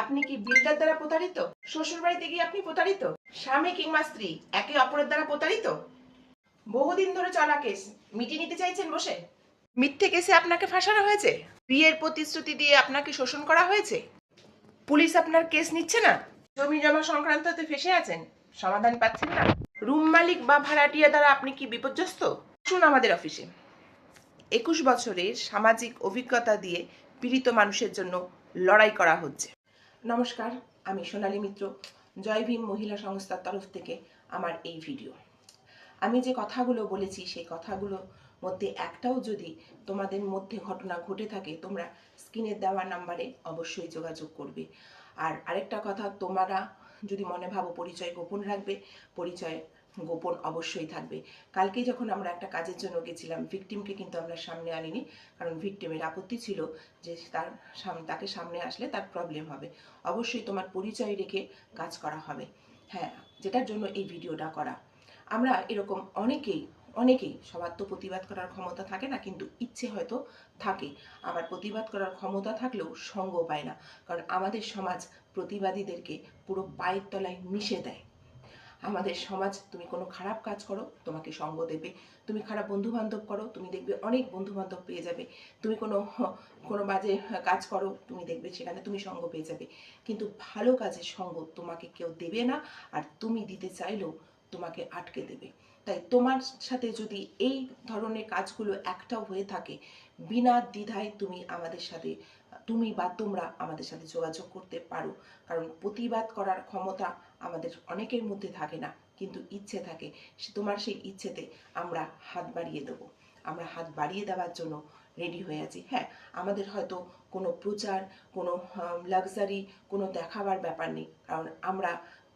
আপনি কি বিল্ডার দ্বারা প্রতারিত? শ্বশুর বাড়িতে গিয়ে আপনি প্রতারিত? স্বামী কিংবা স্ত্রী একে অপরের দ্বারা প্রতারিত? বহুদিন ধরে চলা কেস মিটিয়ে নিতে চাইছেন বসে? মিথ্যে কেসে আপনাকে ফাঁসানো হয়েছে? বিয়ের প্রতিশ্রুতি দিয়ে আপনাকে শোষণ করা হয়েছে? পুলিশ আপনার কেস নিচ্ছে না? জমি জমা সংক্রান্ততে ফেসে আছেন, সমাধান পাচ্ছেন না? রুম মালিক বা ভাড়াটিয়া দ্বারা আপনি কি বিপর্যস্ত? শুন আমাদের অফিসে। 21 বছরের সামাজিক অভিজ্ঞতা দিয়ে পীড়িত মানুষের জন্য লড়াই করা হচ্ছে। নমস্কার, আমি সোনালী মিত্র, জয় ভীম মহিলা সংস্থার তরফ থেকে আমার এই ভিডিও। আমি যে কথাগুলো বলেছি সেই কথাগুলোর মধ্যে একটাও যদি তোমাদের মধ্যে ঘটনা ঘটে থাকে, তোমরা স্ক্রিনে দেওয়া নাম্বারে অবশ্যই যোগাযোগ করবে। আর আরেকটা কথা, তোমরা যদি মনে ভাবো পরিচয় গোপন রাখবে, পরিচয় গোপন অবশ্যই থাকবে। কালকে যখন আমরা একটা কাজের জন্য গেছিলাম, ভিকটিমকে কিন্তু আমরা সামনে আনিনি, কারণ ভিকটিমের আপত্তি ছিল যে তাকে সামনে আসলে তার প্রবলেম হবে। অবশ্যই তোমার পরিচয় রেখে কাজ করা হবে। হ্যাঁ, যেটার জন্য এই ভিডিওটা করা। আমরা এরকম অনেকেই সবার তো প্রতিবাদ করার ক্ষমতা থাকে না, কিন্তু ইচ্ছে হয়তো থাকে। আবার প্রতিবাদ করার ক্ষমতা থাকলেও সঙ্গ পায় না, কারণ আমাদের সমাজ প্রতিবাদীদেরকে পুরো পায়ের তলায় মিশে দেয়। আমাদের সমাজ, তুমি কোনো খারাপ কাজ করো তোমাকে সঙ্গ দেবে, তুমি খারাপ বন্ধু বান্ধব করো তুমি দেখবে অনেক বন্ধু বান্ধব পেয়ে যাবে, তুমি কোনো বাজে কাজ করো তুমি দেখবে সেখানে তুমি সঙ্গ পেয়ে যাবে, কিন্তু ভালো কাজের সঙ্গ তোমাকে কেউ দেবে না, আর তুমি দিতে চাইলেও তোমাকে আটকে দেবে। তাই তোমার সাথে যদি এই ধরনের কাজগুলো একটাও হয়ে থাকে, বিনা দ্বিধায় তুমি বা তোমরা আমাদের সাথে যোগাযোগ করতে পারো। কারণ প্রতিবাদ করার ক্ষমতা আমাদের অনেকের মধ্যে থাকে না, কিন্তু ইচ্ছে থাকে। তোমার সেই ইচ্ছেতে আমরা হাত বাড়িয়ে দেবো। আমরা হাত বাড়িয়ে দেওয়ার জন্য রেডি হয়ে আছি। হ্যাঁ, আমাদের হয়তো কোনো প্রচার, কোনো লাক্সারি, কোনো দেখাবার ব্যাপার নেই, কারণ আমরা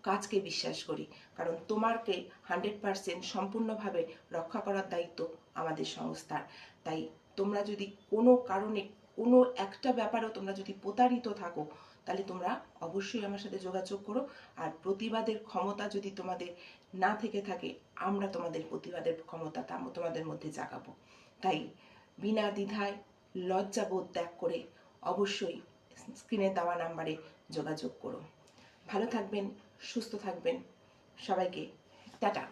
কাজকে বিশ্বাস করি। কারণ তোমাকে 100% সম্পূর্ণভাবে রক্ষা করার দায়িত্ব আমাদের সংস্থার। তাই তোমরা যদি কোনো কারণে কোনো একটা ব্যাপারেও তোমরা যদি প্রতারিত থাকো, তাহলে তোমরা অবশ্যই আমার সাথে যোগাযোগ করো। আর প্রতিবাদের ক্ষমতা যদি তোমাদের না থেকে থাকে, আমরা তোমাদের প্রতিবাদের ক্ষমতা তোমাদের মধ্যে জাগাবো। তাই বিনা দ্বিধায় লজ্জাবোধ ত্যাগ করে অবশ্যই স্ক্রিনে দেওয়া নাম্বারে যোগাযোগ করো। ভালো থাকবেন, সুস্থ থাকবেন, সবাইকে টাটা।